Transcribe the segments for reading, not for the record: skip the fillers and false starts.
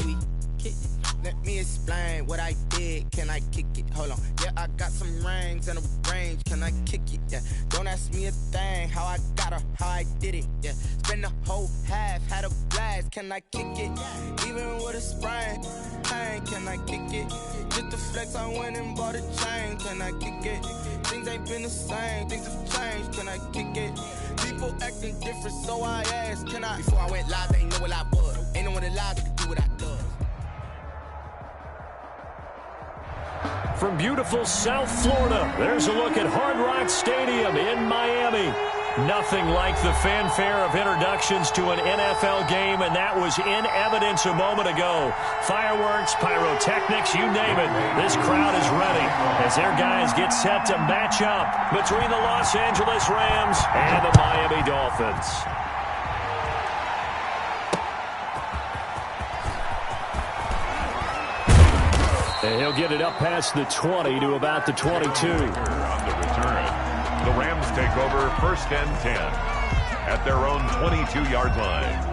we kick it? Let me explain what I did. Can I kick it? Hold on. Yeah, I got some rings and a range. Can I kick it? Yeah. Don't ask me a thing. How I got her, how I did it. Yeah. Spend the whole half, had a blast. Can I kick it? Even with a sprain, pain. Can I kick it? Just the flex, I went and bought a chain. Can I kick it? Things ain't been the same. Things have changed. Can I kick it? People acting different, so I asked. Can I? Before I went live, they ain't know what I was. Ain't no one alive that could do what I do. From beautiful South Florida, there's a look at Hard Rock Stadium in Miami. Nothing like the fanfare of introductions to an NFL game, and that was in evidence a moment ago. Fireworks, pyrotechnics, you name it. This crowd is ready as their guys get set to match up between the Los Angeles Rams and the Miami Dolphins. And he'll get it up past the 20 to about the 22. On the return, the Rams take over 1st and 10 at their own 22-yard line.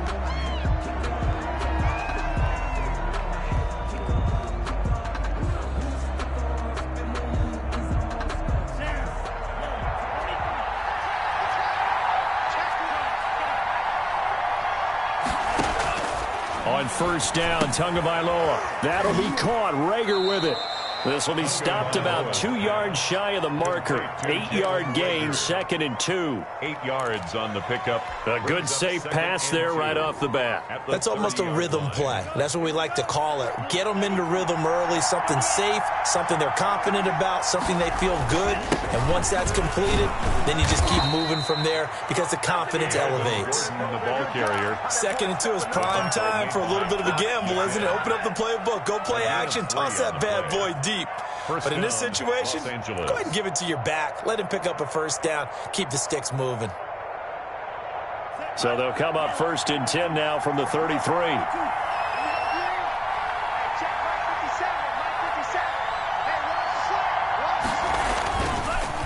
On 1st down, Tagovailoa. That'll be caught. Rager with it. This will be stopped about 2 yards shy of the marker. 8-yard gain, 2nd and 2. 8 yards on the pickup. A good safe pass there right off the bat. That's almost a rhythm play. That's what we like to call it. Get them into rhythm early, something safe, something they're confident about, something they feel good. And once that's completed, then you just keep moving from there because the confidence elevates. The ball carrier. 2nd and 2 is prime time for a little bit of a gamble, isn't it? Open up the playbook, go play action, toss that bad boy deep. But in this situation, go ahead and give it to your back. Let him pick up a 1st down. Keep the sticks moving. So they'll come up 1st and 10 now from the 33.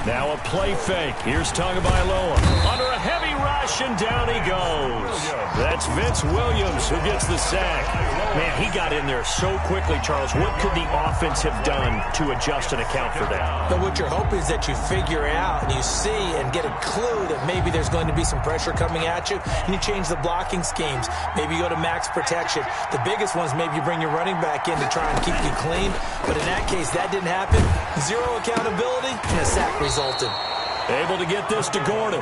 Now a play fake. Here's Tagovailoa. Under a heavy rush, and down he goes. That's Vince Williams who gets the sack. Man, he got in there so quickly, Charles. What could the offense have done to adjust and account for that? But what you're hoping is that you figure out and you see and get a clue that maybe there's going to be some pressure coming at you, and you change the blocking schemes. Maybe you go to max protection. The biggest ones, maybe you bring your running back in to try and keep you clean. But in that case, that didn't happen. Zero accountability, and a sack resulted. Able to get this to Gordon.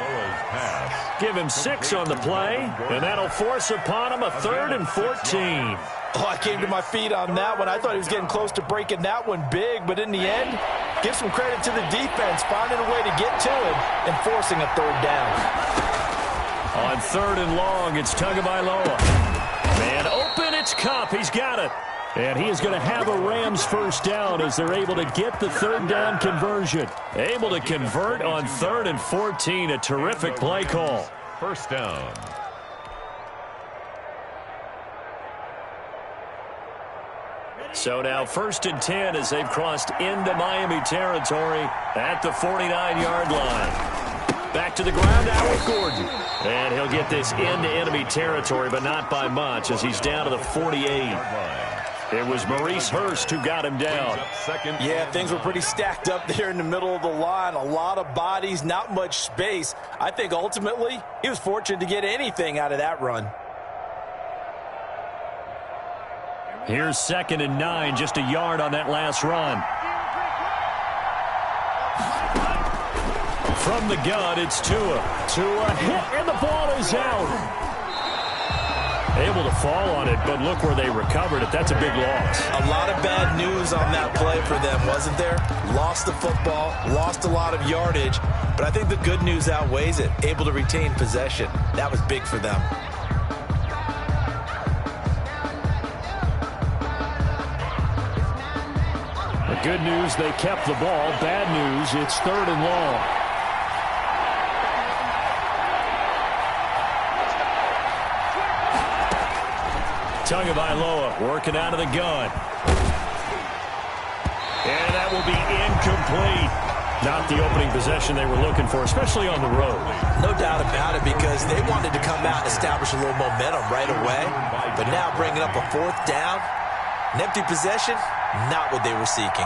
Give him 6 on the play, and that'll force upon him a 3rd and 14. Oh, I came to my feet on that one. I thought he was getting close to breaking that one big, but in the end, give some credit to the defense, finding a way to get to him and forcing a 3rd down. On 3rd and long, it's Tagovailoa. Man open, it's Kupp. He's got it. And he is going to have a Rams 1st down as they're able to get the 3rd down conversion. Able to convert on 3rd and 14. A terrific play call. 1st down. So now 1st and 10 as they've crossed into Miami territory at the 49-yard line. Back to the ground now with Gordon. And he'll get this into enemy territory, but not by much as he's down to the 48. It was Maurice Hurst who got him down. Yeah, things were pretty stacked up there in the middle of the line. A lot of bodies, not much space. I think ultimately he was fortunate to get anything out of that run. Here's 2nd and 9, just a yard on that last run. From the gun, it's Tua. Tua hit, and the ball is out. Able to fall on it, but look where they recovered it. That's a big loss. A lot of bad news on that play for them, wasn't there? Lost the football, lost a lot of yardage, but I think the good news outweighs it. Able to retain possession. That was big for them. The good news, they kept the ball. Bad news, it's 3rd and long. Tagovailoa working out of the gun. And that will be incomplete. Not the opening possession they were looking for, especially on the road. No doubt about it, because they wanted to come out and establish a little momentum right away. But now bringing up a 4th down, an empty possession, not what they were seeking.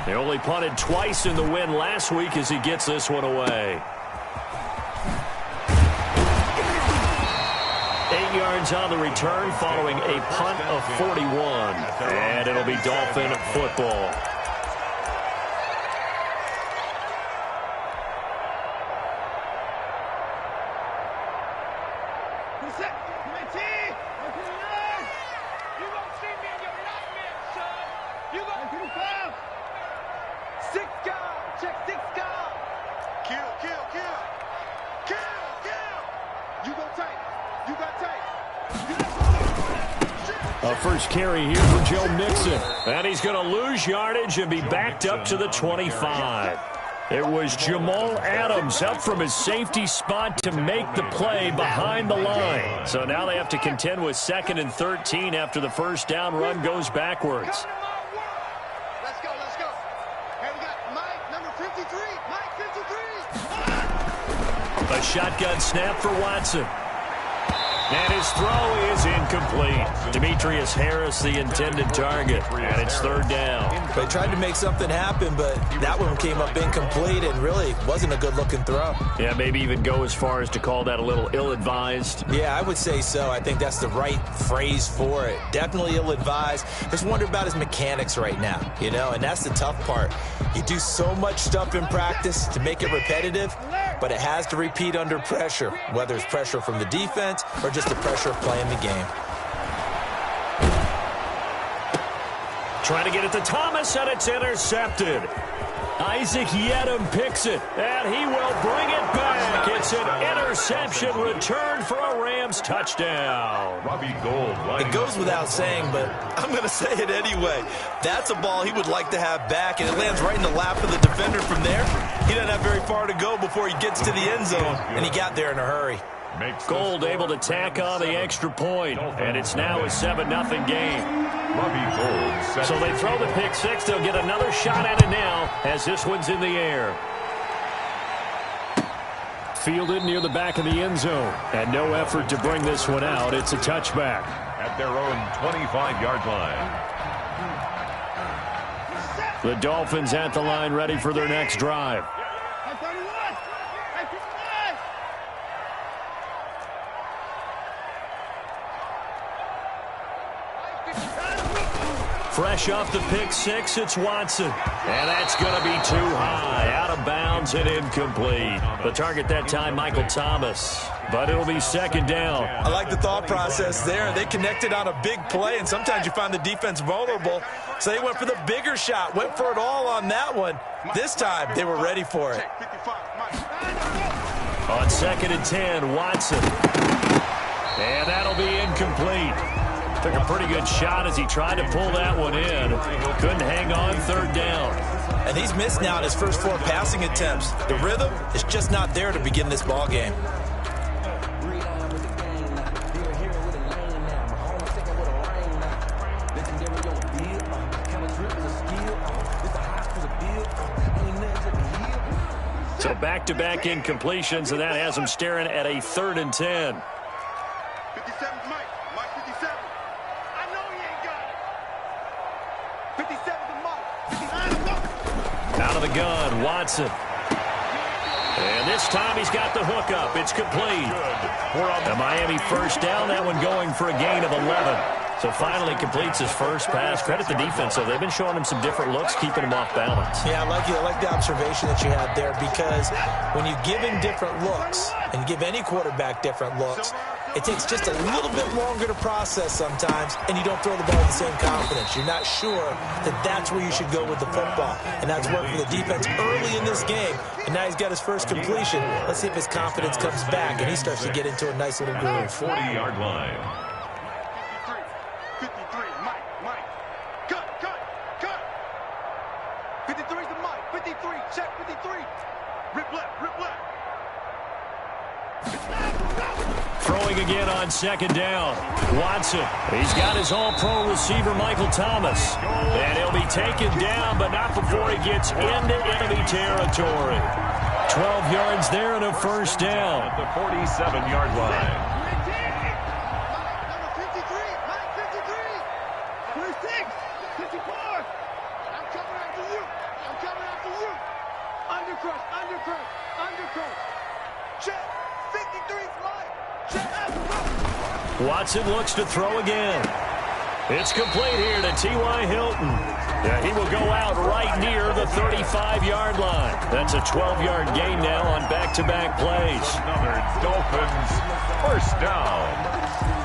They only punted twice in the win last week as he gets this one away. 8 yards on the return following a punt of 41. And it'll be Dolphin football. First carry here for Joe Mixon. And he's going to lose yardage and be backed up to the 25. It was Jamal Adams up from his safety spot to make the play behind the line. So now they have to contend with 2nd and 13 after the first down run goes backwards. Let's go, let's go. Hey, we got Mike, number 53. Mike, 53. A shotgun snap for Watson. And his throw is incomplete. Demetrius Harris, the intended target. And it's 3rd down. They tried to make something happen, but that one came up incomplete and really wasn't a good-looking throw. Yeah, maybe even go as far as to call that a little ill-advised. Yeah, I would say so. I think that's the right phrase for it. Definitely ill-advised. Just wonder about his mechanics right now, you know, and that's the tough part. You do so much stuff in practice to make it repetitive, but it has to repeat under pressure, whether it's pressure from the defense or just the pressure of playing the game. Trying to get it to Thomas, and it's intercepted. Isaac Yedem picks it, and he will bring it back. It's an interception return for a Rams touchdown. Robbie Gould. It goes without saying, but I'm going to say it anyway. That's a ball he would like to have back, and it lands right in the lap of the defender from there. He doesn't have very far to go before he gets to the end zone, and he got there in a hurry. Gould able to tack on the extra point, and it's now a 7-0 game. Robbie Gould. So they throw the pick six. They'll get another shot at it now as this one's in the air. Fielded near the back of the end zone, and no effort to bring this one out. It's a touchback. At their own 25-yard line. The Dolphins at the line ready for their next drive. Fresh off the pick six, it's Watson. And that's going to be too high. Out of bounds and incomplete. The target that time, Michael Thomas. But it'll be 2nd down. I like the thought process there. They connected on a big play, and sometimes you find the defense vulnerable. So they went for the bigger shot, went for it all on that one. This time, they were ready for it. On 2nd and 10, Watson. And that'll be incomplete. Took a pretty good shot as he tried to pull that one in. Couldn't hang on 3rd down. And he's missed now in his first 4 passing attempts. The rhythm is just not there to begin this ball game. So back-to-back incompletions, and that has him staring at a 3rd and 10. 57 Mike. Mike 57. I know he ain't got it. 57 to Mike. Out of the gun, Watson. And this time he's got the hook up. It's complete. The Miami first down, that one going for a gain of 11. So finally completes his first pass. Credit the defense, though. They've been showing him some different looks, keeping him off balance. Yeah, I like the observation that you had there, because when you give him different looks and give any quarterback different looks, it takes just a little bit longer to process sometimes, and you don't throw the ball with the same confidence. You're not sure that that's where you should go with the football, and that's worked for the defense early in this game, and now he's got his first completion. Let's see if his confidence comes back, and he starts to get into a nice little groove. 40-yard line. 53, Mike. Cut. 53's the Mike. 53, check 53. Rip left. Throwing again on second down. Watson. He's got his all-pro receiver, Michael Thomas. And he'll be taken down, but not before he gets into enemy territory. 12 yards there and a first down. At the 47-yard line. Number 53, Mike 53. 26, 54. I'm coming after you. I'm coming after you. Undercrush, undercrush, undercrush. Check. 53's Mike. Check. Watson looks to throw again. It's complete here to T.Y. Hilton. Yeah, he will go out right near the 35-yard line. That's a 12-yard gain now on back-to-back plays. Another Dolphins first down.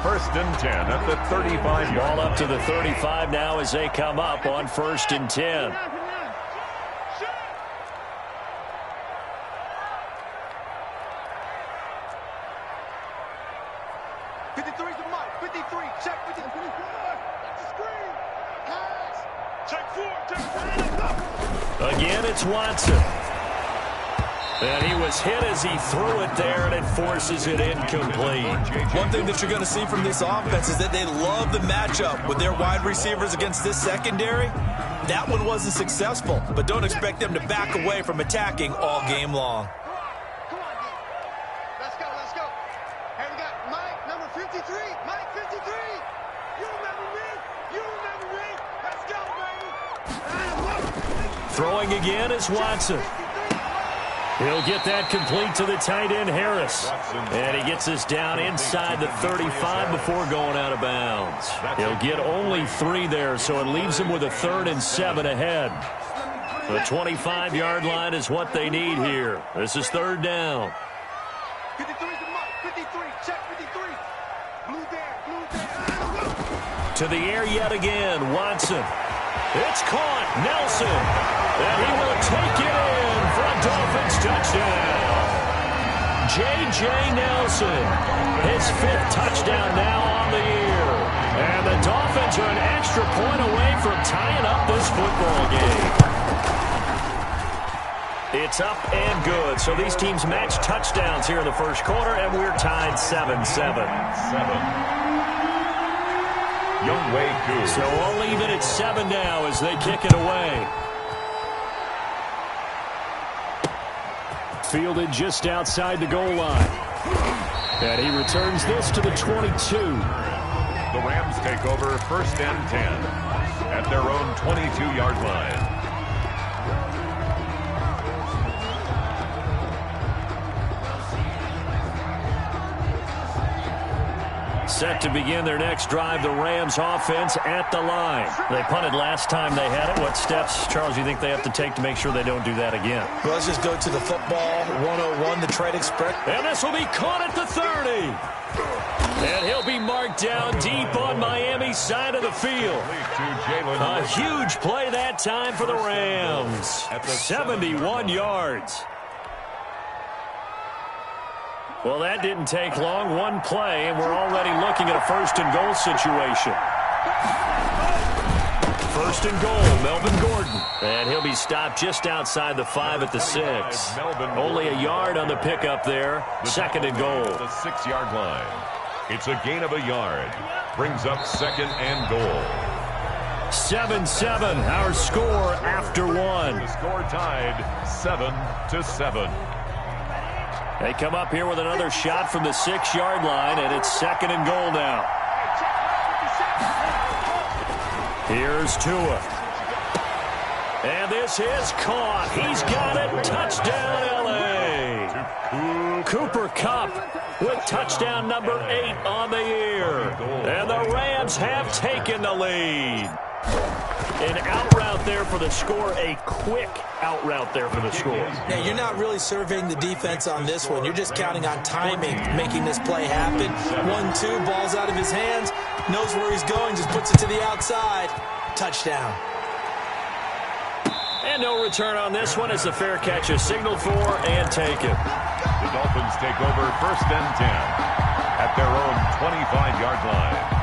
First and 10 at the 35-yard Ball line. up to the 35 now as they come up on first and 10. 53's the Mike. 53. Check 53. That's a screen. Pass. Check 4. Check 4. Again, it's Watson. And he was hit as he threw it there, and it forces it incomplete. One thing that you're going to see from this offense is that they love the matchup with their wide receivers against this secondary. That one wasn't successful, but don't expect them to back away from attacking all game long. Come on, D. Let's go, let's go. Hey, we got Mike, number 53. Mike 53. You remember me? You remember me? Let's go, baby. Throwing again is Watson. He'll get that complete to the tight end, Harris. And he gets us down inside the 35 before going out of bounds. He'll get only 3 there, so it leaves him with a 3rd and 7 ahead. The 25-yard line is what they need here. This is 3rd down. 53's the Mike. 53. Check 53. Blue there. To the air yet again, Watson. It's caught, Nelson. And he will take it in for a Dolphins touchdown. J.J. Nelson, his 5th touchdown now on the year. And the Dolphins are an extra point away from tying up this football game. It's up and good. So these teams match touchdowns here in the first quarter, and we're tied 7-7. 7. Young Wei Koo. So all even at 7 now as they kick it away. Fielded just outside the goal line. And he returns this to the 22. The Rams take over first and 10 at their own 22-yard line. Set to begin their next drive, the Rams offense at the line. They punted last time they had it. What steps, Charles, do you think they have to take to make sure they don't do that again? Well, let's just go to the football 101, the trade express. And this will be caught at the 30. And he'll be marked down deep on Miami's side of the field. A huge play that time for the Rams. 71 yards. Well, that didn't take long. One play, and we're already looking at a 1st and goal situation. 1st and goal, Melvin Gordon. And he'll be stopped just outside the 5 at the 6. Only a yard on the pickup there. 2nd and goal. The 6-yard line. It's a gain of a yard. Brings up 2nd and goal. 7-7, our score after 1. The score tied 7-7. They come up here with another shot from the 6-yard line, and it's 2nd and goal now. Here's Tua. And this is caught. He's got it. Touchdown, L.A. Cooper Kupp with touchdown number 8 on the year. And the Rams have taken the lead. An out route there for the score, a quick out route there for the score. Yeah, you're not really surveying the defense on this one. You're just counting on timing, making this play happen. 1-2, ball's out of his hands, knows where he's going, just puts it to the outside. Touchdown. And no return on this one as the fair catch is signaled for and taken. The Dolphins take over first and 10 at their own 25-yard line.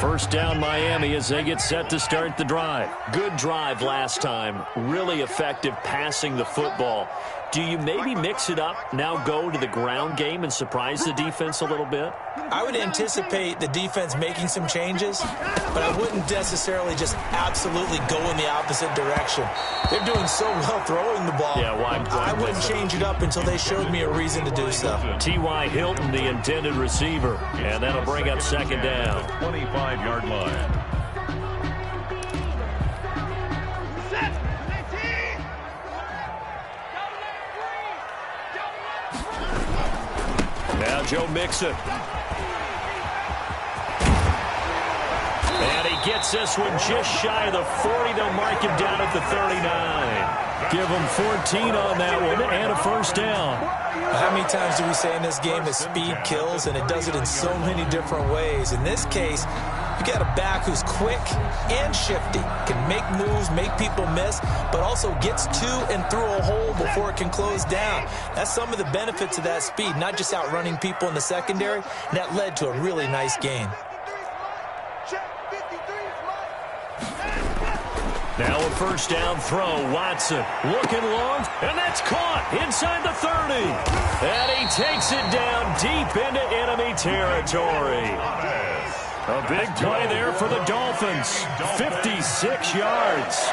First down Miami as they get set to start the drive. Good drive last time. Really effective passing the football. Do you maybe mix it up, now go to the ground game and surprise the defense a little bit? I would anticipate the defense making some changes, but I wouldn't necessarily just absolutely go in the opposite direction. They're doing so well throwing the ball. Yeah, I wouldn't change it up until they showed me a reason to do so. T.Y. Hilton, the intended receiver, and that'll bring up second down. 25-yard line. Now Joe Mixon. And he gets this one just shy of the 40. They'll mark him down at the 39. Give him 14 on that one and a first down. How many times do we say in this game that speed kills, and it does it in so many different ways? In this case, you got a back who's quick and shifty, can make moves, make people miss, but also gets to and through a hole before it can close down. That's some of the benefits of that speed, not just outrunning people in the secondary. And that led to a really nice gain. Now a first down throw. Watson looking long, and that's caught inside the 30. And he takes it down deep into enemy territory. A big play there for the Dolphins. 56 yards.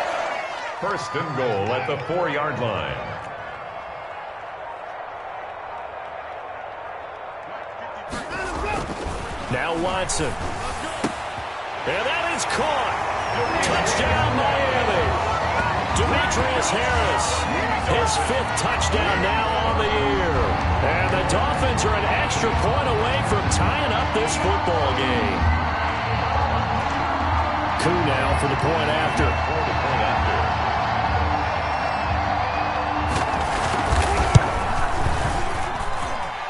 First and goal at the 4-yard line. Now Watson. And that is caught. Touchdown, Miami. Demetrius Harris, his 5th touchdown now on the year. And the Dolphins are an extra point away from tying up this football game. Coup now for the point after.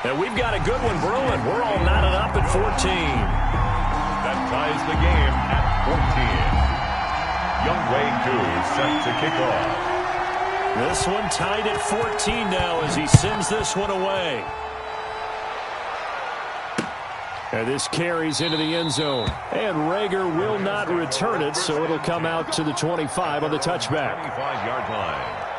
And we've got a good one brewing. We're all knotted up at 14. That ties the game at 14. Youngway Koo set to kick off. This one tied at 14 now as he sends this one away. And this carries into the end zone. And Rager will not return it, so it'll come out to the 25 on the touchback. 25-yard line.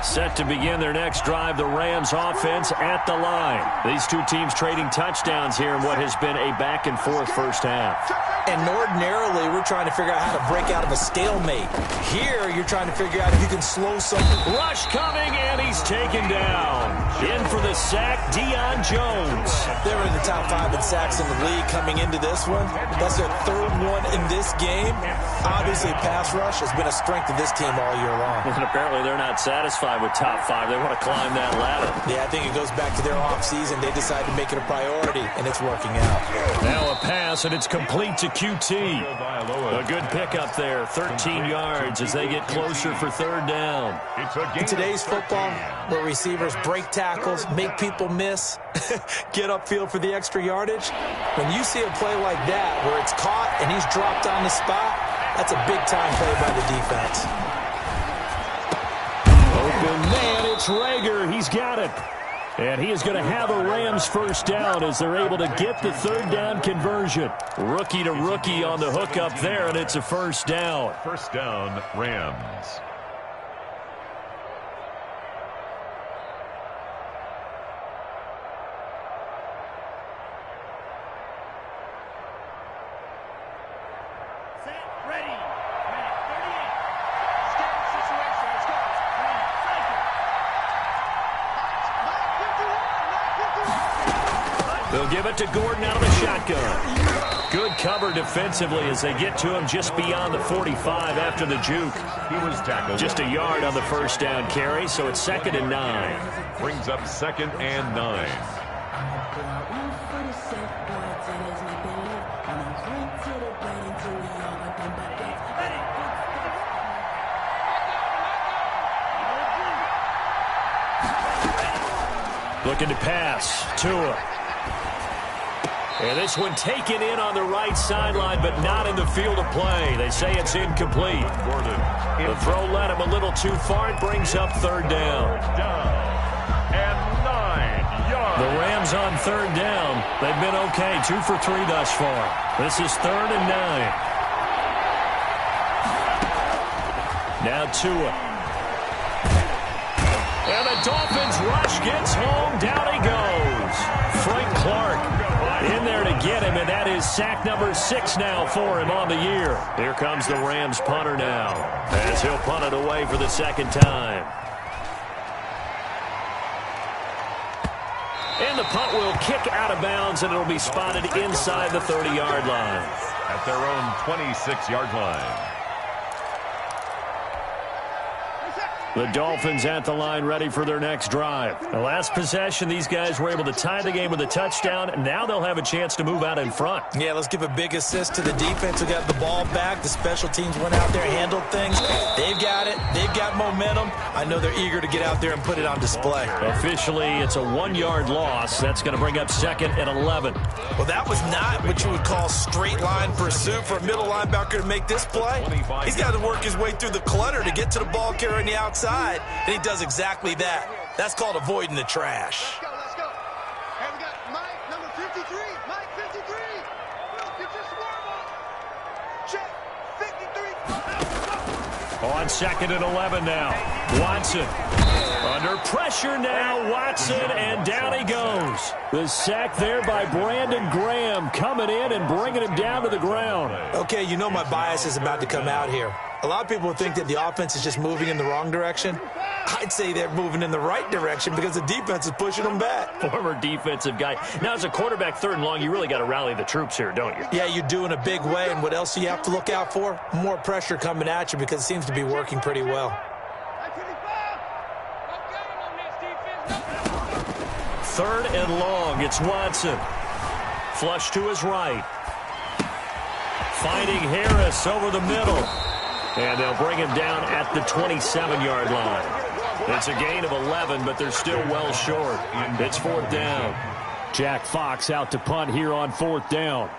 Set to begin their next drive, the Rams offense at the line. These two teams trading touchdowns here in what has been a back-and-forth first half. And ordinarily, we're trying to figure out how to break out of a stalemate. Here, you're trying to figure out if you can slow something. Rush coming, and he's taken down. In for the sack, Deion Jones. They were in the top 5 in sacks in the league coming into this one. That's their 3rd one in this game. Obviously, pass rush has been a strength of this team all year long. And apparently, they're not satisfied with top 5. They want to climb that ladder. Yeah, I think it goes back to their offseason. They decided to make it a priority, and it's working out. Now a pass, and it's complete to QT. A good pickup there, 13 yards as they get closer for 3rd down. In today's football, where receivers break tackles, make people miss, get upfield for the extra yardage, when you see a play like that where it's caught and he's dropped on the spot, that's a big-time play by the defense. Open man, it's Rager. He's got it. And he is going to have a Rams first down as they're able to get the 3rd down conversion. Rookie to rookie on the hook up there, and it's a first down. First down, Rams. They'll give it to Gordon out of the shotgun. Good cover defensively as they get to him just beyond the 45 after the juke. He was tackled. Just a yard on the first down carry, so it's 2nd and 9. Brings up 2nd and 9. Looking to pass. Tua. And this one taken in on the right sideline, but not in the field of play. They say it's incomplete. The throw led him a little too far. It brings up third down. And 9 yards. The Rams on third down. They've been okay, 2 for 3 thus far. This is 3rd and 9. Now Tua. And the Dolphins rush gets home. Down he goes. Frank Clark in there to get him, and that is sack number 6 now for him on the year. Here comes the Rams punter now, as he'll punt it away for the second time. And the punt will kick out of bounds, and it'll be spotted inside the 30-yard line. At their own 26-yard line. The Dolphins at the line, ready for their next drive. The last possession, these guys were able to tie the game with a touchdown, and now they'll have a chance to move out in front. Yeah, let's give a big assist to the defense who got the ball back. The special teams went out there, handled things. They've got it. They've got momentum. I know they're eager to get out there and put it on display. Officially, it's a 1-yard loss. That's going to bring up 2nd and 11. Well, that was not what you would call straight line pursuit for a middle linebacker to make this play. He's got to work his way through the clutter to get to the ball carrier on the outside. And he does exactly that. That's called avoiding the trash. Let's go, let's go. Hey, we got Mike, number 53. Mike, 53. Get your swarm on. Check, 53. On 2nd and 11 now. Watson. Under pressure now, Watson, and down he goes. The sack there by Brandon Graham, coming in and bringing him down to the ground. Okay, you know my bias is about to come out here. A lot of people think that the offense is just moving in the wrong direction. I'd say they're moving in the right direction because the defense is pushing them back. Former defensive guy. Now, as a quarterback 3rd and long, you really got to rally the troops here, don't you? Yeah, you do in a big way, and what else do you have to look out for? More pressure coming at you because it seems to be working pretty well. 3rd and long, it's Watson. Flush to his right. Finding Harris over the middle. And they'll bring him down at the 27-yard line. It's a gain of 11, but they're still well short. It's 4th down. Jack Fox out to punt here on 4th down.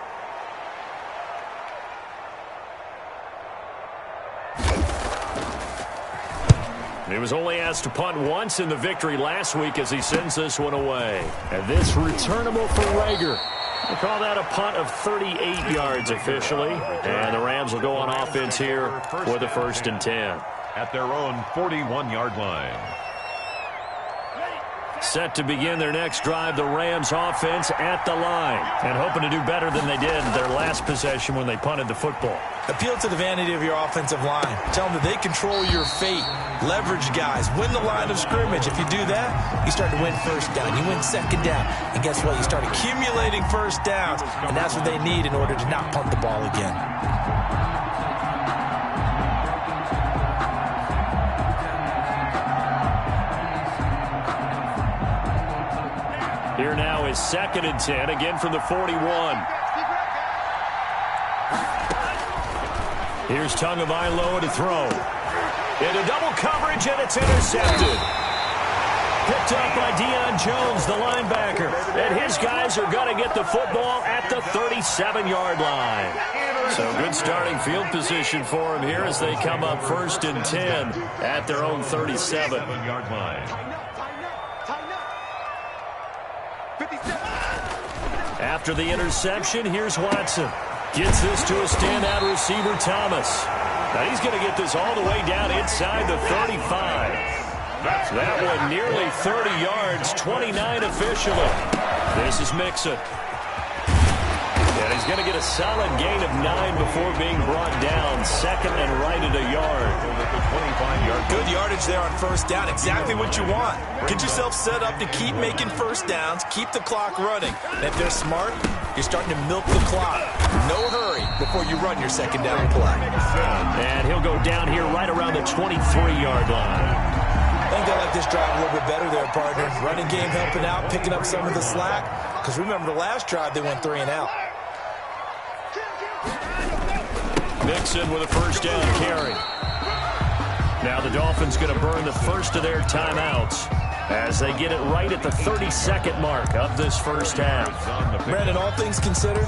He was only asked to punt once in the victory last week as he sends this one away. And this returnable for Rager. They call that a punt of 38 yards officially. And the Rams will go on offense here for the 1st and 10. At their own 41-yard line. Set to begin their next drive, the Rams offense at the line. And hoping to do better than they did their last possession when they punted the football. Appeal to the vanity of your offensive line. Tell them that they control your fate. Leverage guys. Win the line of scrimmage. If you do that, you start to win 1st down. You win 2nd down. And guess what? You start accumulating 1st downs. And that's what they need in order to not punt the ball again. Here now is 2nd and 10, again from the 41. Here's Tagovailoa to throw. Into double coverage, and it's intercepted. Picked up by Deion Jones, the linebacker. And his guys are going to get the football at the 37-yard line. So good starting field position for him here as they come up 1st and 10 at their own 37-yard line. After the interception, here's Watson. Gets this to a standout receiver, Thomas. Now he's going to get this all the way down inside the 35. That one nearly 30 yards, 29 officially. This is Mixon. And he's going to get a solid gain of 9 before being brought down. 2nd and right at a yard. Good yardage there on 1st down. Exactly what you want. Get yourself set up to keep making 1st downs. Keep the clock running. And if they're smart, you're starting to milk the clock. No hurry before you run your 2nd down play. And he'll go down here right around the 23-yard line. I think they like this drive a little bit better there, partner. Running game helping out, picking up some of the slack. Because remember the last drive, they went 3 and out. Mixon with a 1st down carry. Now the Dolphins going to burn the first of their timeouts. as they get it right at the 32nd mark of this first half. Brandon, all things considered,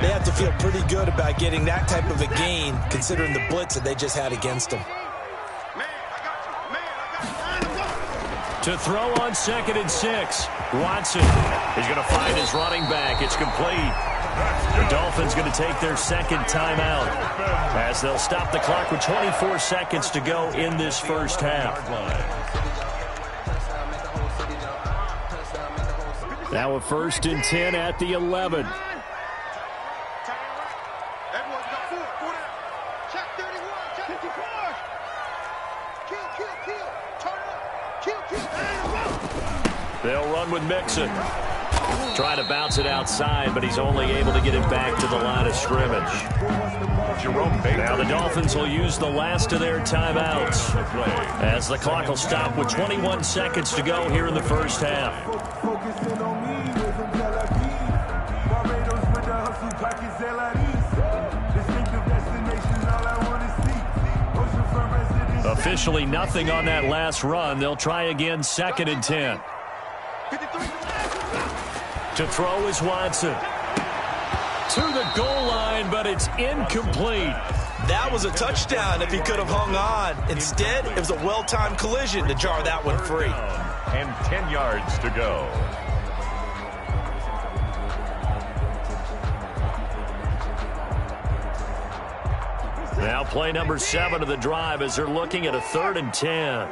they have to feel pretty good about getting that type of a gain, considering the blitz that they just had against them. To throw on 2nd and 6. Watson is going to find his running back. It's complete. The Dolphins going to take their second timeout as they'll stop the clock with 24 seconds to go in this first half. Now a 1st and 10 at the 11. They'll run with Mixon. Trying to bounce it outside, but he's only able to get it back to the line of scrimmage. Now the Dolphins will use the last of their timeouts as the clock will stop with 21 seconds to go here in the first half. Officially nothing on that last run. They'll try again 2nd and 10. To throw is Watson. To the goal line, but it's incomplete. That was a touchdown if he could have hung on. Instead, it was a well-timed collision to jar that one free. And 10 yards to go. Now play number 7 of the drive as they're looking at a 3rd and 10.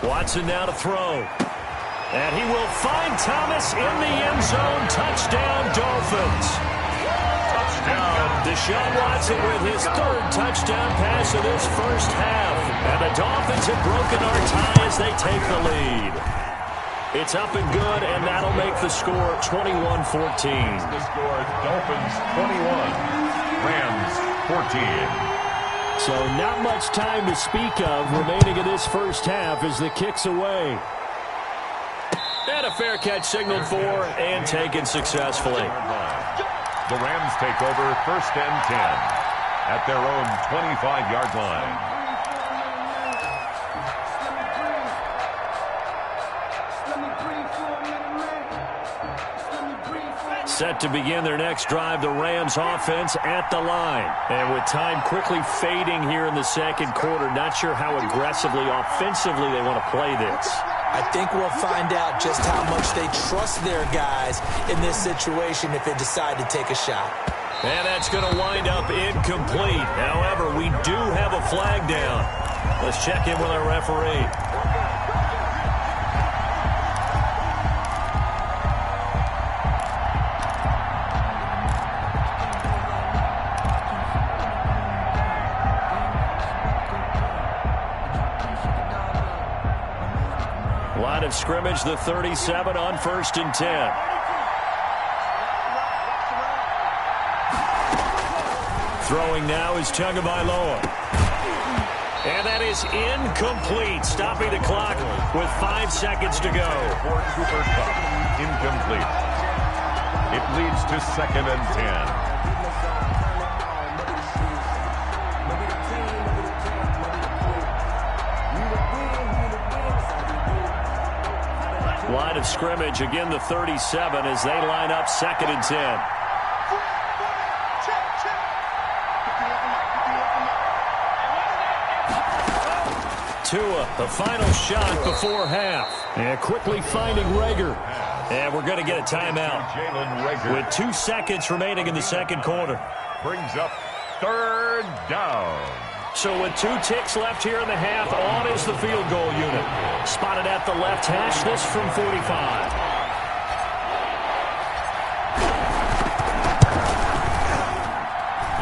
Watson now to throw. And he will find Thomas in the end zone. Touchdown, Dolphins. Touchdown. Deshaun Watson with his 3rd touchdown pass of this first half. And the Dolphins have broken our tie as they take the lead. It's up and good, and that'll make the score 21-14. The score, Dolphins 21, Rams 14. So not much time to speak of remaining in this first half as the kick's away. And a fair catch signaled for and taken successfully. The Rams take over 1st and 10 at their own 25-yard line. Set to begin their next drive, the Rams offense at the line. And with time quickly fading here in the second quarter, not sure how aggressively, offensively they want to play this. I think we'll find out just how much they trust their guys in this situation if they decide to take a shot. And that's going to wind up incomplete. However, we do have a flag down. Let's check in with our referee. Line of scrimmage, the 37 on 1st and 10. Throwing now is Tagovailoa. And that is incomplete, stopping the clock with 5 seconds to go. For Cooper Kupp, incomplete. It leads to 2nd and 10. Line of scrimmage, again the 37 as they line up 2nd and 10. Tua, the final shot before half. And quickly finding Rager. And we're going to get a timeout with 2 seconds remaining in the second quarter. Brings up 3rd down. So with 2 ticks left here in the half, on is the field goal unit. Spotted at the left hash, this from 45.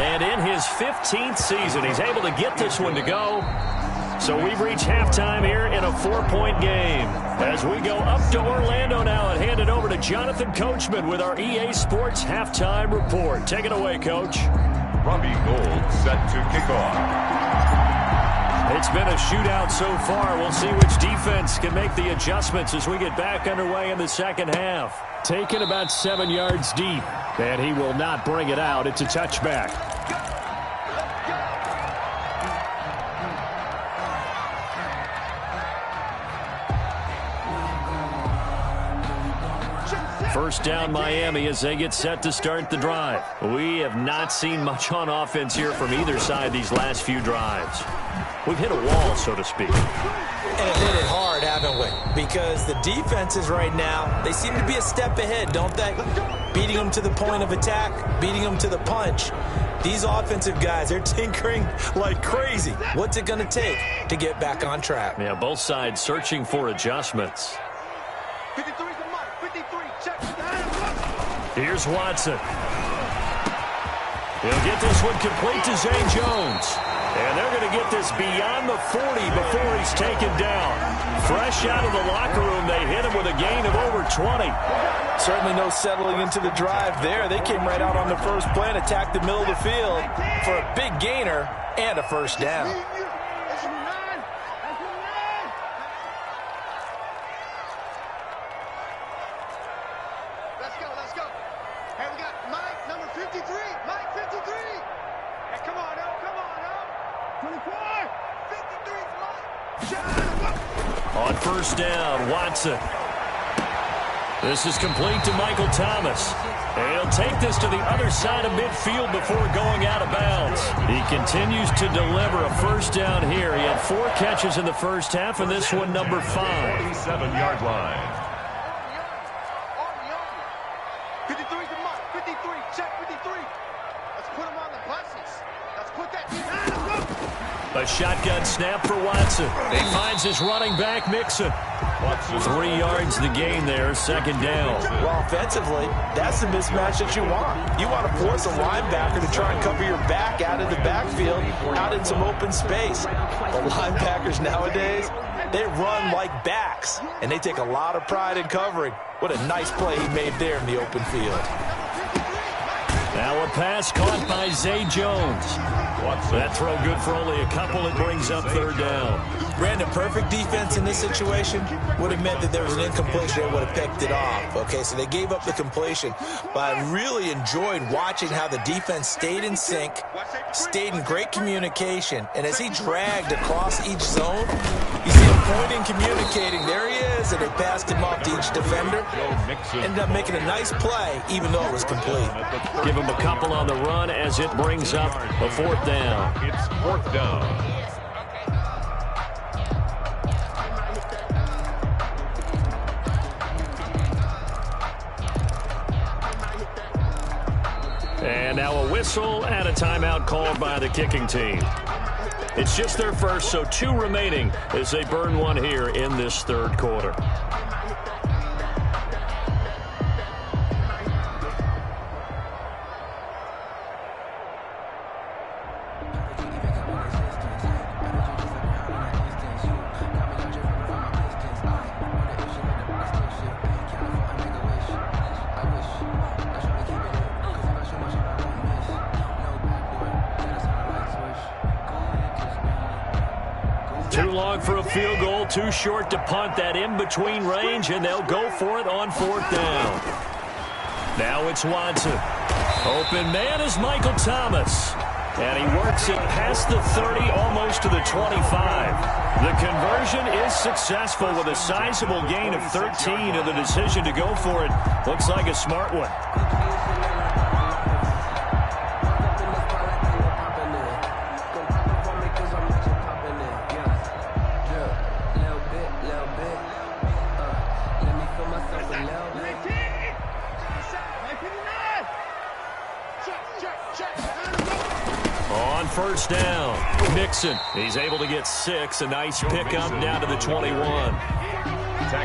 And in his 15th season, he's able to get this one to go. So we've reached halftime here in a 4-point game. As we go up to Orlando now and hand it over to Jonathan Coachman with our EA Sports Halftime Report. Take it away, Coach. Robbie Gould set to kick off. It's been a shootout so far. We'll see which defense can make the adjustments as we get back underway in the second half. Taken about 7 yards deep, and he will not bring it out. It's a touchback. First down Miami as they get set to start the drive. We have not seen much on offense here from either side these last few drives. We've hit a wall, so to speak. And it hit it hard, haven't we? Because the defenses right now, they seem to be a step ahead, don't they? Beating them to the point of attack, beating them to the punch. These offensive guys, they're tinkering like crazy. What's it going to take to get back on track? Yeah, both sides searching for adjustments. 53 is the mark. 53. Check. Here's Watson. He'll get this one complete to Zay Jones. And they're going to get this beyond the 40 before he's taken down. Fresh out of the locker room, they hit him with a gain of over 20. Certainly no settling into the drive there. They came right out on the first play and attacked the middle of the field for a big gainer and a first down. Let's go. Hey, we got Mike, number 53. Mike, 53. Hey, come on, now. 24. 53 is Mike. Shot. On first down, Watson. This is complete to Michael Thomas. And he'll take this to the other side of midfield before going out of bounds. He continues to deliver a first down here. He had 4 catches in the first half, and this one number 5. 47-yard line. 53 is the mark. 53. Check 53. Let's put him on the buses. Let's put that behind him. A shotgun snap for Watson. He finds his running back, Mixon. 3 yards the gain there, second down. Well, offensively, that's the mismatch that you want. You want to force a linebacker to try and cover your back out of the backfield, out in some open space. The linebackers nowadays, they run like backs, and they take a lot of pride in covering. What a nice play he made there in the open field. Now a pass caught by Zay Jones. That throw good for only a couple. It brings up third down. Brandon, perfect defense in this situation would have meant that there was an incompletion. They would have picked it off. Okay, so they gave up the completion. But I really enjoyed watching how the defense stayed in sync, stayed in great communication. And as he dragged across each zone, you see him pointing, communicating. There he is, and they passed him off to each defender. Ended up making a nice play, even though it was complete. Give him a couple on the run as it brings up a fourth down. It's fourth down. And now a whistle and a timeout called by the kicking team. It's just their first, so 2 remaining as they burn one here in this third quarter. Too long for a field goal, too short to punt. That in-between range, and they'll go for it on fourth down. Now it's Watson. Open man is Michael Thomas. And he works it past the 30, almost to the 25. The conversion is successful with a sizable gain of 13, and the decision to go for it looks like a smart one. On first down, Mixon. He's able to get 6. A nice pickup down to the 21.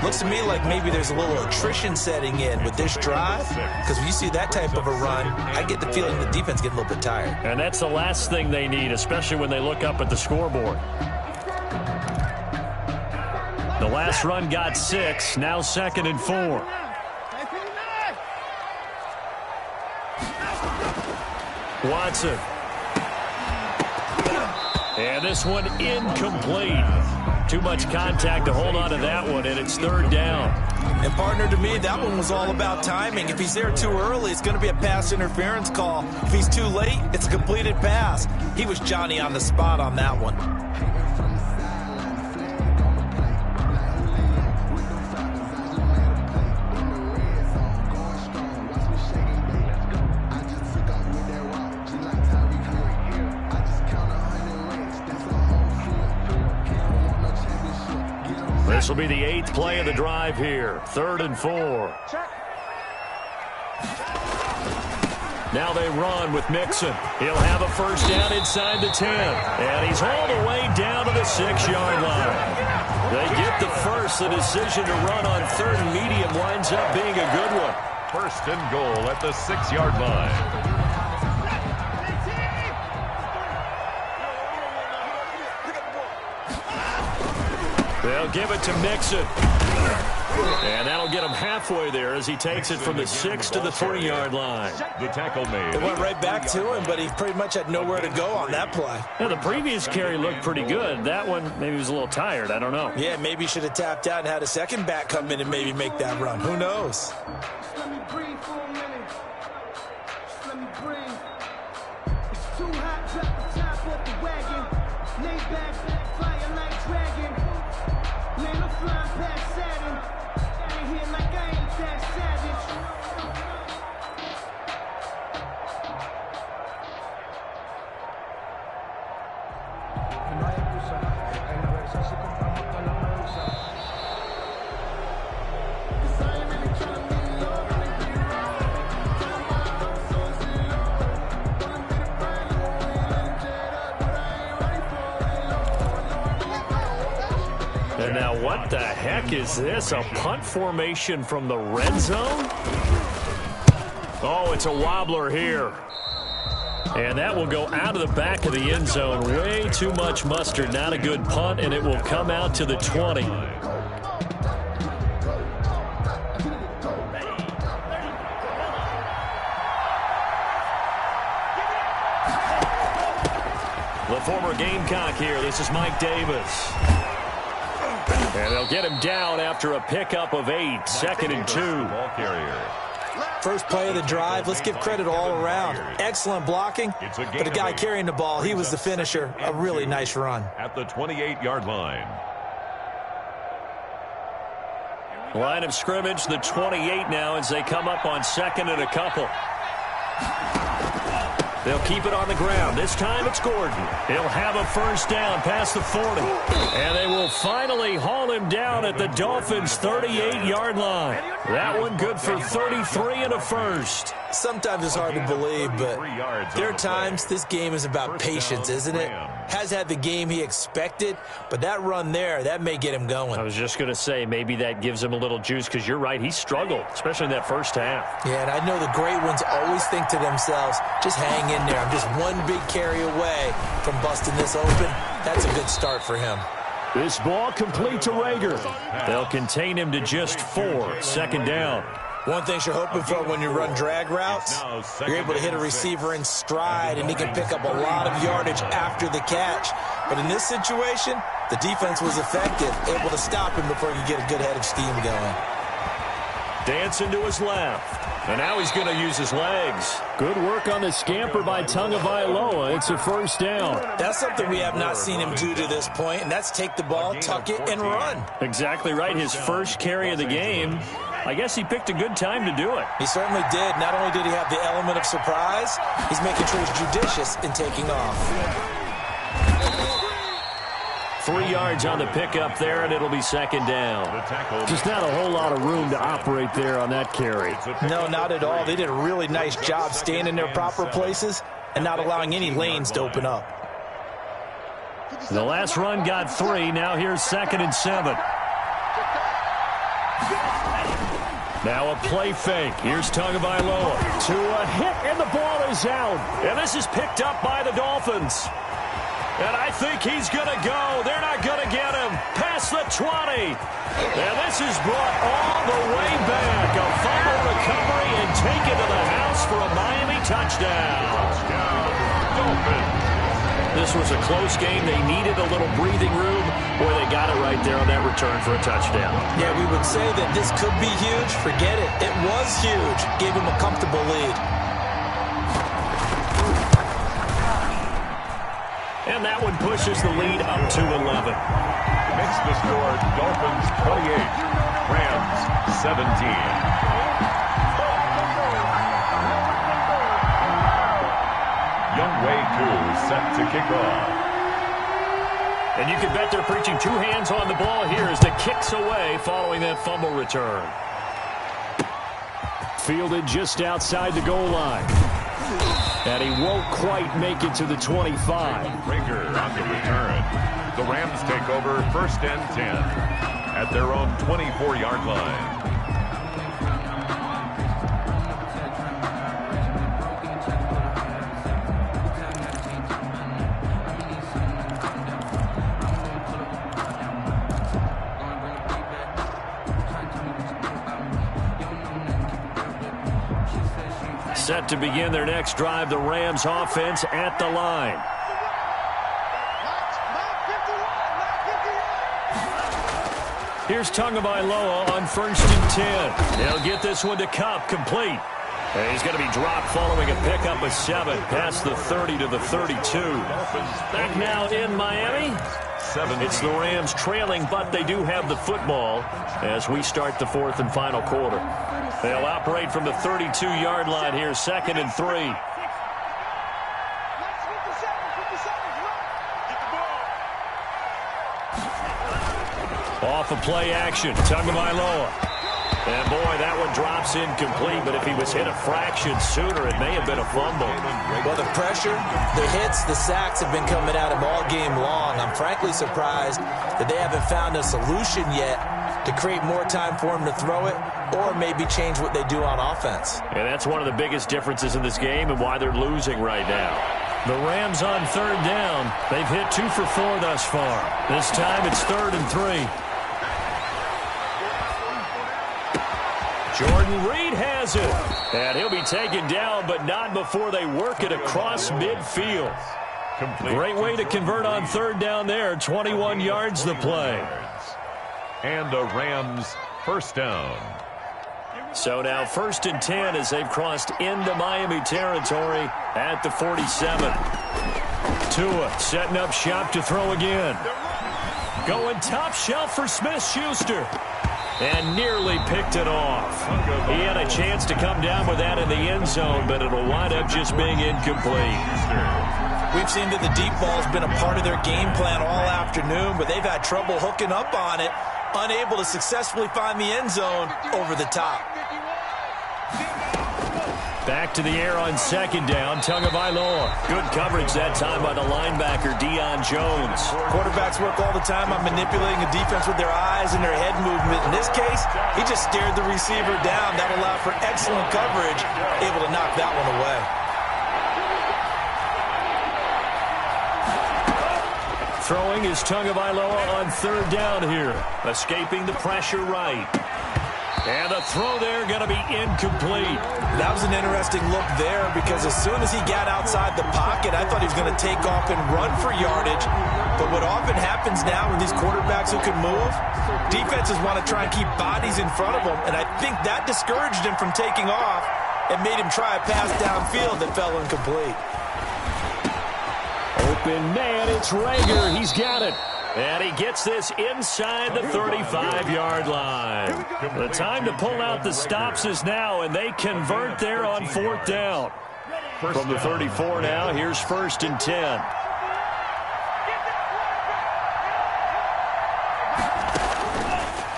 Looks to me like maybe there's a little attrition setting in with this drive, because when you see that type of a run, I get the feeling the defense getting a little bit tired. And that's the last thing they need, especially when they look up at the scoreboard. The last run got 6, now 2nd and 4. And this one incomplete. Too much contact to hold on to that one, and it's third down. And partner, to me, that one was all about timing. If he's there too early, it's going to be a pass interference call. If he's too late, it's a completed pass. He was Johnny on the spot on that one. This will be the 8th play of the drive here. 3rd and 4. Now they run with Mixon. He'll have a first down inside the 10. And he's hauled away down to the 6-yard line. They get the first. The decision to run on 3rd and medium winds up being a good one. First and goal at the 6-yard line. They'll give it to Mixon. And that'll get him halfway there as he takes it from the 6 to the 3-yard line. The tackle made. It went right back to him, but he pretty much had nowhere to go on that play. Now, the previous carry looked pretty good. That one, maybe he was a little tired. I don't know. Yeah, maybe he should have tapped out and had a second back come in and maybe make that run. Who knows? Just let me breathe for a minute. Just let me breathe. It's too hot, drop the top off the wagon. Lay back, fire like dragon. Man, I'm flying past Saturn. Out of here like I ain't that savage. And now what the heck is this? A punt formation from the red zone? Oh, it's a wobbler here. And that will go out of the back of the end zone. Way too much mustard. Not a good punt, and it will come out to the 20. The former Gamecock here. This is Mike Davis. And they'll get him down after a pickup of 8. 2nd and 2. Ball carrier. First play of the drive, let's give credit all around. Excellent blocking, but the guy carrying the ball, he was the finisher. A really nice run. At the 28-yard line. Line of scrimmage, the 28 now as they come up on 2nd and a couple. They'll keep it on the ground. This time it's Gordon. He'll have a first down past the 40. And they will finally haul him down at the Dolphins' 38-yard line. That one good for 33 and a first. Sometimes it's hard to believe, but there are times this game is about patience, isn't it? Has had the game he expected, but that run there, that may get him going. I was just going to say maybe that gives him a little juice because you're right, he struggled, especially in that first half. Yeah, and I know the great ones always think to themselves, just hang in there. I'm just one big carry away from busting this open. That's a good start for him. This ball complete to Rager. They'll contain him to just 4. 2nd down. One thing you're hoping for when you run drag routes, you're able to hit a receiver in stride, and he can pick up a lot of yardage after the catch. But in this situation, the defense was effective, able to stop him before you get a good head of steam going. Dancing to his left. And now he's going to use his legs. Good work on the scamper by Tagovailoa. It's a first down. That's something we have not seen him do to this point, and that's take the ball, tuck it, and run. Exactly right. His first carry of the game. I guess he picked a good time to do it. He certainly did. Not only did he have the element of surprise, he's making sure he's judicious in taking off. 3 yards on the pickup there, and it'll be 2nd down. Just not a whole lot of room to operate there on that carry. No, not at all. They did a really nice job staying in their proper places and not allowing any lanes to open up. The last run got 3. Now here's 2nd and 7. Now a play fake. Here's Tagovailoa to a hit, and the ball is out. And this is picked up by the Dolphins. And I think he's going to go. They're not going to get him. Past the 20. And this is brought all the way back. A fumble recovery and taken to the house for a Miami touchdown. Dolphins. This was a close game. They needed a little breathing room, or they got it right there on that return for a touchdown. Yeah, we would say that this could be huge. Forget it. It was huge. Gave him a comfortable lead. And that one pushes the lead up to 11. Makes the score Dolphins 28, Rams 17. Youngway Koo set to kick off. And you can bet they're preaching two hands on the ball here as the kick's away following that fumble return. Fielded just outside the goal line. And he won't quite make it to the 25. Rager on the return. The Rams take over 1st and 10 at their own 24-yard line. Set to begin their next drive, the Rams offense at the line. Here's Tagovailoa on 1st and 10. He'll get this one to Kupp, complete. And he's going to be dropped following a pickup of 7 past the 30 to the 32. Back now in Miami. It's the Rams trailing, but they do have the football as we start the 4th and final quarter. They'll operate from the 32-yard line here, 2nd and 3. Off of play action, Tagovailoa. And boy, that one drops incomplete, but if he was hit a fraction sooner, it may have been a fumble. Well, the pressure, the hits, the sacks have been coming at him all game long. I'm frankly surprised that they haven't found a solution yet to create more time for him to throw it or maybe change what they do on offense. And that's one of the biggest differences in this game and why they're losing right now. The Rams on 3rd down. They've hit 2 for 4 thus far. This time it's 3rd and 3. Jordan Reed has it. And he'll be taken down, but not before they work it across midfield. Great way to convert on 3rd down there. 21 yards the play. And a Rams 1st down. So now 1st and 10 as they've crossed into Miami territory at the 47. Tua setting up shop to throw again. Going top shelf for Smith-Schuster. And nearly picked it off. He had a chance to come down with that in the end zone, but it'll wind up just being incomplete. We've seen that the deep ball's been a part of their game plan all afternoon, but they've had trouble hooking up on it, unable to successfully find the end zone over the top. Back to the air on 2nd down, Tagovailoa. Good coverage that time by the linebacker, Deion Jones. Quarterbacks work all the time on manipulating a defense with their eyes and their head movement. In this case, he just stared the receiver down. That allowed for excellent coverage, able to knock that one away. Throwing is Tagovailoa on 3rd down here. Escaping the pressure right. And the throw there going to be incomplete. That was an interesting look there because as soon as he got outside the pocket, I thought he was going to take off and run for yardage. But what often happens now with these quarterbacks who can move, defenses want to try and keep bodies in front of them. And I think that discouraged him from taking off and made him try a pass downfield that fell incomplete. Open man, it's Rager. He's got it. And he gets this inside the 35-yard line. The time to pull out the stops is now, and they convert there on 4th down. From the 34 now, here's 1st and 10.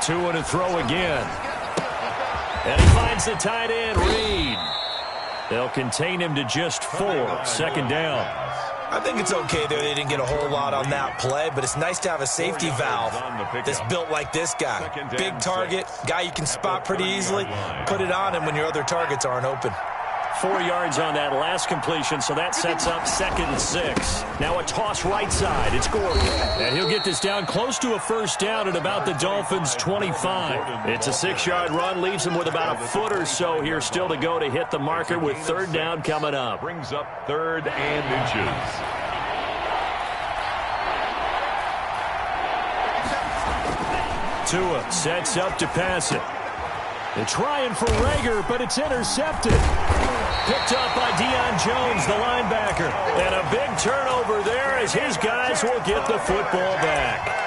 Tua to throw again. And he finds the tight end, Reed. They'll contain him to just 4. 2nd down. I think it's okay there. They didn't get a whole lot on that play, but it's nice to have a safety valve that's built like this guy. Big target, guy you can spot pretty easily. Put it on him when your other targets aren't open. 4 yards on that last completion, so that sets up 2nd and 6. Now a toss right side. It's Gordon. And he'll get this down close to a 1st down at about the Dolphins' 25. It's a 6-yard run, leaves them with about a foot or so here still to go to hit the marker with 3rd down coming up. Brings up 3rd and inches. Tua sets up to pass it. They're trying for Rager, but it's intercepted. Picked up by Deion Jones, the linebacker. And a big turnover there as his guys will get the football back.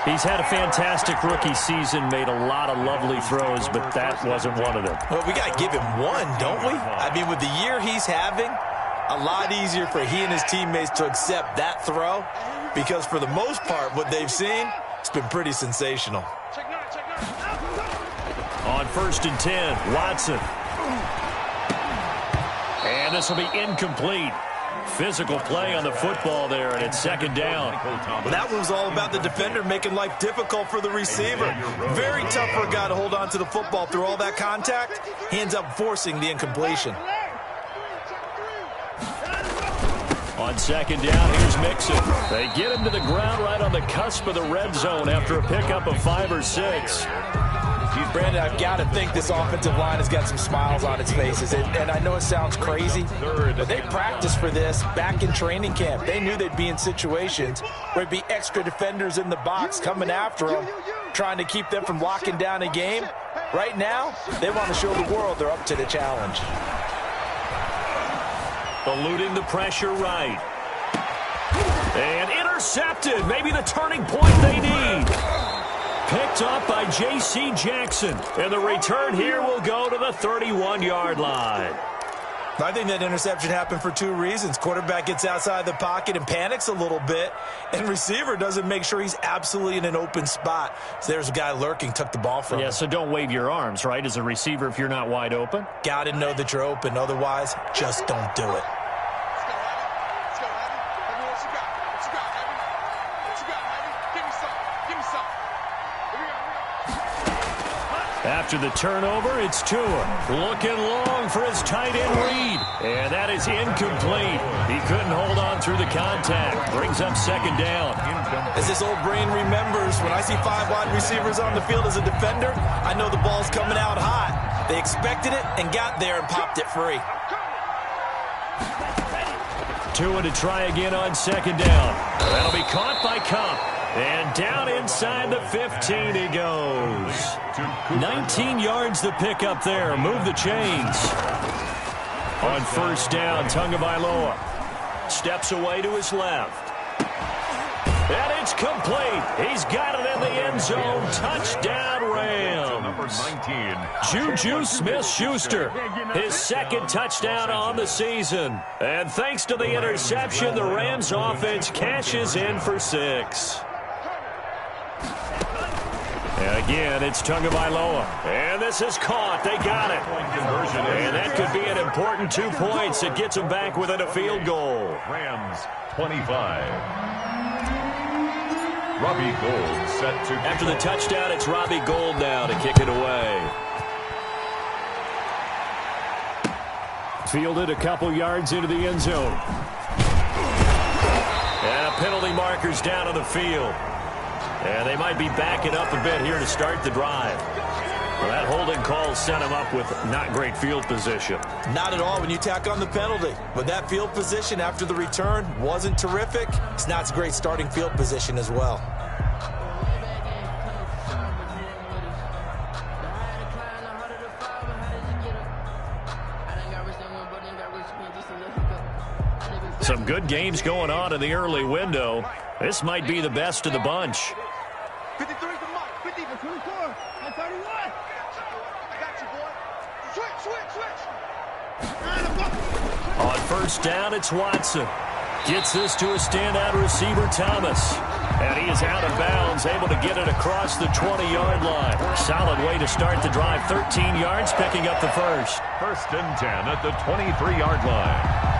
He's had a fantastic rookie season, made a lot of lovely throws, but that wasn't one of them. Well, we got to give him one, don't we? I mean, with the year he's having, a lot easier for he and his teammates to accept that throw because for the most part, what they've seen, it's been pretty sensational. On 1st and 10, Watson. And this will be incomplete. Physical play on the football there, and it's 2nd down. Well, that one was all about the defender making life difficult for the receiver. Very tough for a guy to hold on to the football through all that contact. He ends up forcing the incompletion. On 2nd down, here's Mixon. They get him to the ground right on the cusp of the red zone after a pickup of 5 or 6. Brandon, I've got to think this offensive line has got some smiles on its faces. And I know it sounds crazy, but they practiced for this back in training camp. They knew they'd be in situations where there'd be extra defenders in the box coming after them, trying to keep them from locking down a game. Right now, they want to show the world they're up to the challenge. Eluding the pressure right. And intercepted. Maybe the turning point they need. Picked up by J.C. Jackson. And the return here will go to the 31-yard line. I think that interception happened for 2 reasons. Quarterback gets outside the pocket and panics a little bit. And receiver doesn't make sure he's absolutely in an open spot. So there's a guy lurking, took the ball from him. Yeah, so don't wave your arms, right, as a receiver if you're not wide open? Got to know that you're open. Otherwise, just don't do it. After the turnover, it's Tua. Looking long for his tight end read. And that is incomplete. He couldn't hold on through the contact. Brings up 2nd down. As this old brain remembers, when I see 5 wide receivers on the field as a defender, I know the ball's coming out hot. They expected it and got there and popped it free. Tua to try again on 2nd down. That'll be caught by Cup. And down inside the 15 he goes. 19 yards the pickup there. Move the chains. On 1st down, Tagovailoa steps away to his left. And it's complete. He's got it in the end zone. Touchdown, Rams. Juju Smith-Schuster, his 2nd touchdown on the season. And thanks to the interception, the Rams offense cashes in for 6. And again, it's Tagovailoa. And this is caught. They got it. And that could be an important 2 points. It gets them back within a field goal. Rams 25. Robbie Gould set to... After the touchdown, it's Robbie Gould now to kick it away. Fielded a couple yards into the end zone. And a penalty marker's down on the field. And they might be backing up a bit here to start the drive. Well, that holding call sent him up with not great field position. Not at all when you tack on the penalty. But that field position after the return wasn't terrific. It's not a great starting field position as well. Some good games going on in the early window. This might be the best of the bunch. 53 for Mike, 50 for 24, and 31. I got you, boy. Switch. On 1st down, it's Watson. Gets this to a standout receiver, Thomas. And he is out of bounds, able to get it across the 20-yard line. Solid way to start the drive. 13 yards, picking up the first. 1st and 10 at the 23-yard line.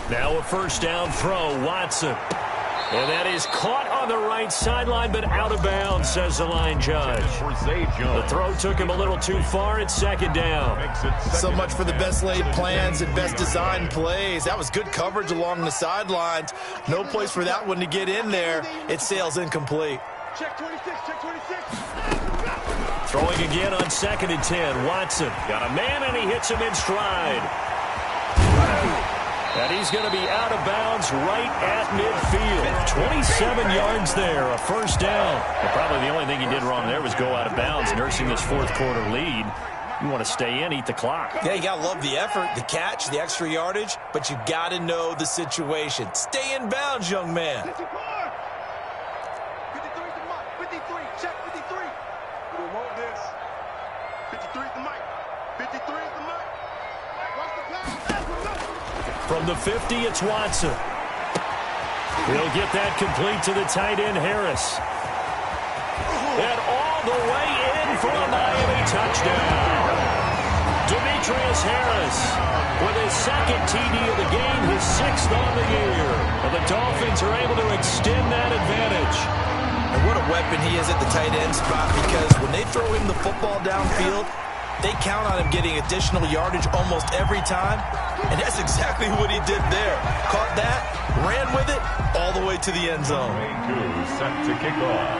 Now a 1st down throw, Watson. And that is caught on the right sideline, but out of bounds, says the line judge. The throw took him a little too far. It's second down. So much for the best laid plans and best designed plays. That was good coverage along the sidelines. No place for that one to get in there. It sails incomplete. Check 26, check 26. Throwing again on 2nd and 10. Watson got a man, and he hits him in stride. And he's going to be out of bounds right at midfield. 27 yards there, a first down. And probably the only thing he did wrong there was go out of bounds, nursing this fourth-quarter lead. You want to stay in, eat the clock. Yeah, you got to love the effort, the catch, the extra yardage, but you got to know the situation. Stay in bounds, young man. 54. 53 is the mark. 53, check 53. We don't want this. 53 is the mic. 53 is the mic. Watch the pass. From the 50, it's Watson. He'll get that complete to the tight end, Harris. And all the way in for a Miami touchdown. Demetrius Harris with his second TD of the game, his 6th on the year. And the Dolphins are able to extend that advantage. And what a weapon he is at the tight end spot, because when they throw him the football downfield, they count on him getting additional yardage almost every time. And that's exactly what he did there. Caught that, ran with it, all the way to the end zone. Set to kick off.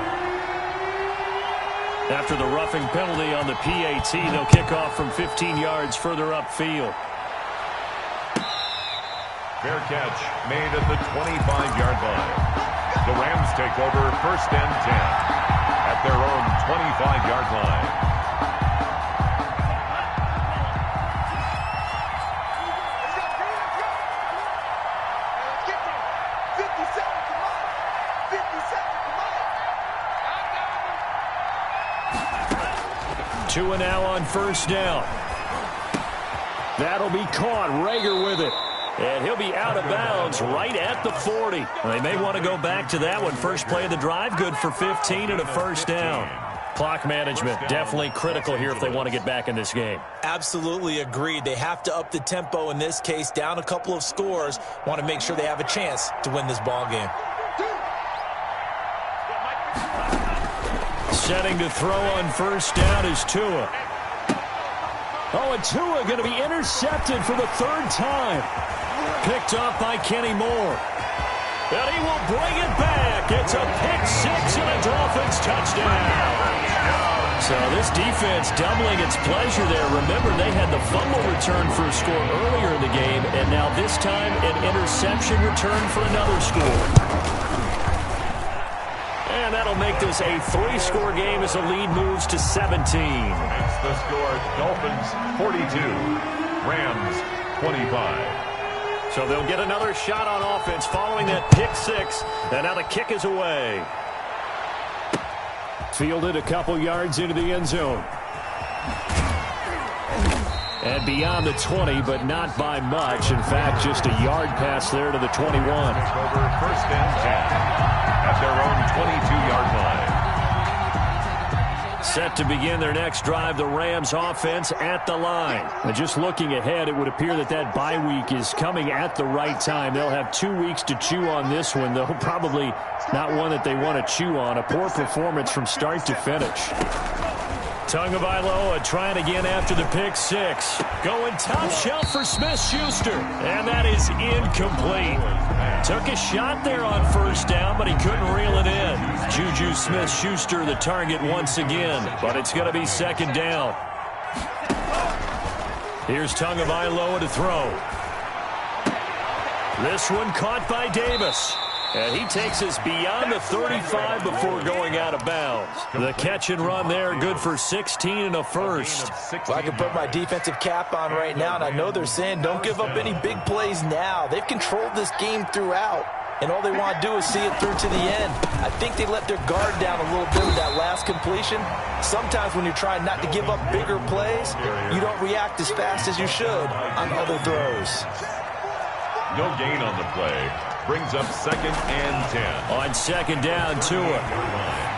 After the roughing penalty on the PAT, they'll kick off from 15 yards further upfield. Fair catch made at the 25-yard line. The Rams take over 1st and 10 at their own 25-yard line. Two and now on 1st down. That'll be caught. Rager with it. And he'll be out of bounds right at the 40. They may want to go back to that one. First play of the drive, good for 15 and a first down. Clock management, definitely critical here if they want to get back in this game. Absolutely agreed. They have to up the tempo in this case, down a couple of scores. Want to make sure they have a chance to win this ball game. Setting to throw on 1st down is Tua. Oh, and Tua going to be intercepted for the 3rd time. Picked off by Kenny Moore. And he will bring it back. It's a pick-6 and a Dolphins touchdown. So this defense doubling its pleasure there. Remember, they had the fumble return for a score earlier in the game, and now this time an interception return for another score. And that'll make this a 3-score game as the lead moves to 17. Makes the score Dolphins 42, Rams 25. So they'll get another shot on offense following that pick-6. And now the kick is away. Fielded a couple yards into the end zone. And beyond the 20, but not by much. In fact, just a yard pass there to the 21. Over 1st and 10. At their own 22-yard line. Set to begin their next drive, the Rams offense at the line. And just looking ahead, it would appear that bye week is coming at the right time. They'll have 2 weeks to chew on this one, though probably not one that they want to chew on. A poor performance from start to finish. Tagovailoa trying again after the pick-6. Going top shelf for Smith-Schuster. And that is incomplete. Took a shot there on 1st down, but he couldn't reel it in. Juju Smith-Schuster the target once again, but it's going to be 2nd down. Here's Tagovailoa to throw. This one caught by Davis. And he takes us beyond the 35 before going out of bounds. The catch and run there, good for 16 and a first. Well, I can put my defensive cap on right now, and I know they're saying don't give up any big plays now. They've controlled this game throughout, and all they want to do is see it through to the end. I think they let their guard down a little bit with that last completion. Sometimes when you're trying not to give up bigger plays, you don't react as fast as you should on other throws. No gain on the play. Brings up 2nd and 10. On 2nd down, Tua.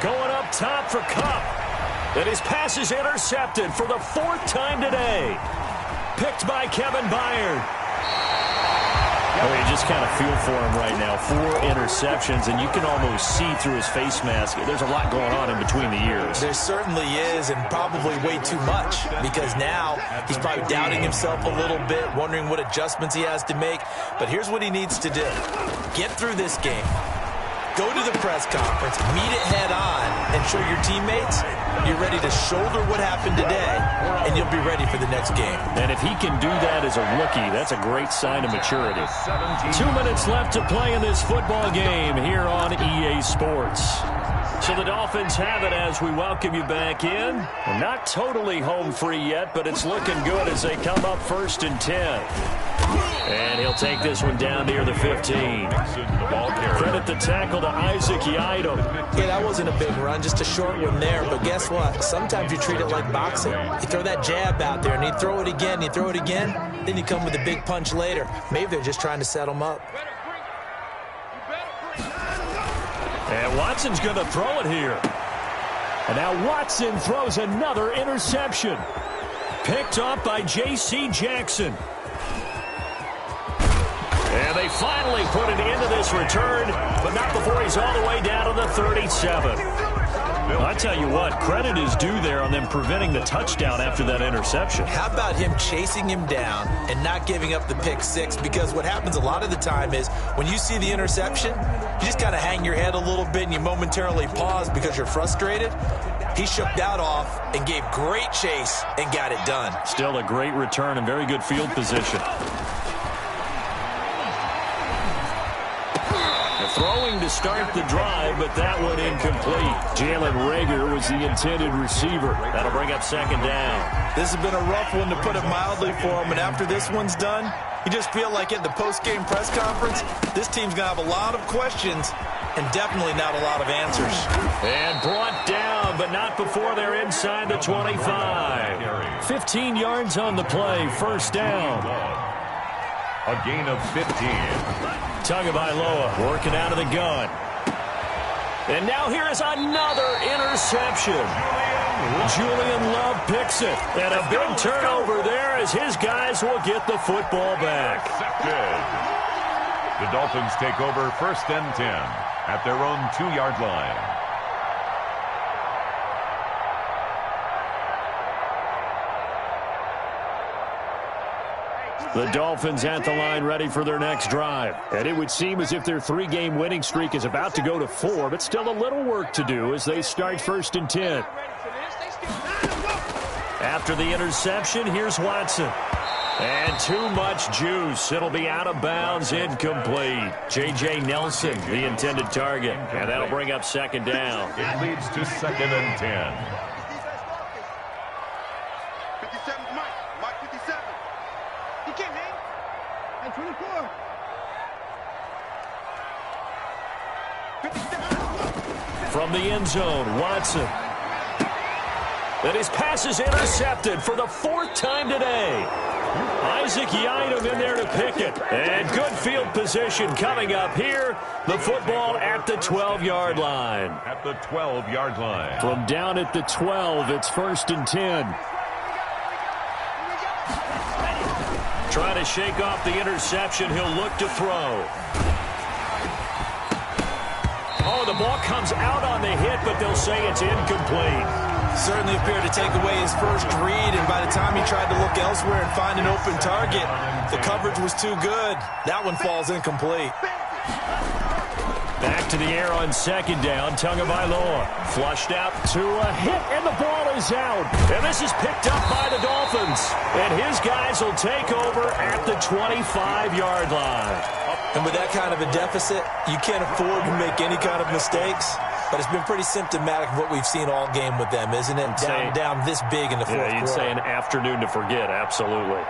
Going up top for Kupp. And his pass is intercepted for the 4th time today. Picked by Kevin Byard. Oh, you just kind of feel for him right now. 4 interceptions, and you can almost see through his face mask. There's a lot going on in between the ears. There certainly is, and probably way too much, because now he's probably doubting himself a little bit, wondering what adjustments he has to make. But here's what he needs to do. Get through this game. Go to the press conference, meet it head on, and show your teammates you're ready to shoulder what happened today, and you'll be ready for the next game. And if he can do that as a rookie, that's a great sign of maturity. 2 minutes left to play in this football game here on EA Sports. So the Dolphins have it as we welcome you back in. We're not totally home free yet, but it's looking good as they come up 1st and 10. And he'll take this one down near the 15. Credit the tackle to Isaac Yiadom. Yeah, that wasn't a big run, just a short one there. But guess what? Sometimes you treat it like boxing. You throw that jab out there, and you throw it again, you throw it again, then you come with a big punch later. Maybe they're just trying to set him up. And Watson's going to throw it here. And now Watson throws another interception. Picked up by J.C. Jackson. And they finally put an end to this return, but not before he's all the way down to the 37. I tell you what, credit is due there on them preventing the touchdown after that interception. How about him chasing him down and not giving up the pick six? Because what happens a lot of the time is when you see the interception, you just kind of hang your head a little bit and you momentarily pause because you're frustrated. He shook that off and gave great chase and got it done. Still a great return and very good field position. Throwing to start the drive, but that one incomplete. Jalen Reagor was the intended receiver. That'll bring up 2nd down. This has been a rough one, to put it mildly, for him. And after this one's done, you just feel like at the post-game press conference, this team's going to have a lot of questions and definitely not a lot of answers. And brought down, but not before they're inside the 25. 15 yards on the play, 1st down. A gain of 15. Tagovailoa working out of the gun. And now here is another interception. Julian Love picks it. And a big turnover there as his guys will get the football back. The Dolphins take over 1st and 10 at their own 2-yard line. The Dolphins at the line ready for their next drive. And it would seem as if their 3-game winning streak is about to go to 4, but still a little work to do as they start 1st and 10. After the interception, here's Watson. And too much juice. It'll be out of bounds, incomplete. J.J. Nelson, the intended target. And that'll bring up 2nd down. It leads to 2nd and 10. From the end zone, Watson. And his pass is intercepted for the 4th time today. Isaac Yiadom in there to pick it. And good field position coming up here. The football at the 12-yard line. At the 12-yard line. From down at the 12, it's 1st and 10. Trying to shake off the interception. He'll look to throw. Oh, the ball comes out on the hit, but they'll say it's incomplete. Certainly appeared to take away his first read, and by the time he tried to look elsewhere and find an open target, the coverage was too good. That one falls incomplete. Back to the air on 2nd down. Tagovailoa flushed out to a hit, and the ball is out. And this is picked up by the Dolphins. And his guys will take over at the 25-yard line. And with that kind of a deficit, you can't afford to make any kind of mistakes. But it's been pretty symptomatic of what we've seen all game with them, isn't it? Down this big in the 4th quarter. Yeah, you'd say an afternoon to forget, absolutely.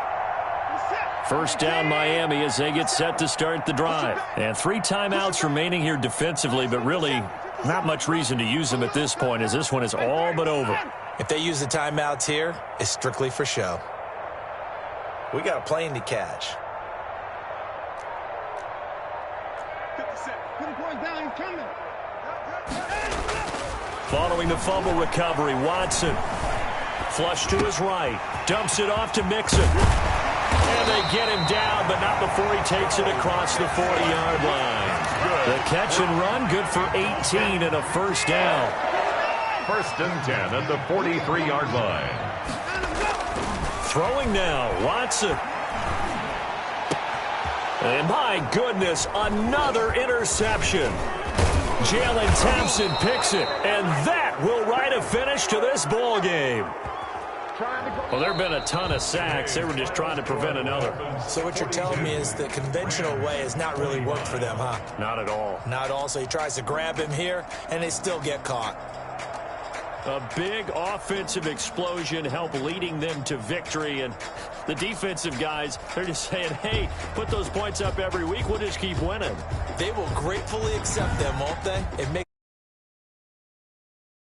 1st down Miami as they get set to start the drive. And 3 timeouts remaining here defensively, but really not much reason to use them at this point as this one is all but over. If they use the timeouts here, it's strictly for show. We got a plane to catch. Following the fumble recovery, Watson. Flush to his right. Dumps it off to Mixon. And they get him down, but not before he takes it across the 40-yard line. The catch and run, good for 18 and a first down. First and 10 at the 43-yard line. Throwing now, Watson. And my goodness, another interception. Jalen Thompson picks it, and that will write a finish to this ball game. Well, there have been a ton of sacks. They were just trying to prevent another. So what you're telling me is the conventional way has not really worked for them, huh? Not at all. Not at all. So he tries to grab him here, and they still get caught. A big offensive explosion helped leading them to victory. And the defensive guys, they're just saying, hey, put those points up every week. We'll just keep winning. They will gratefully accept them, won't they? It makes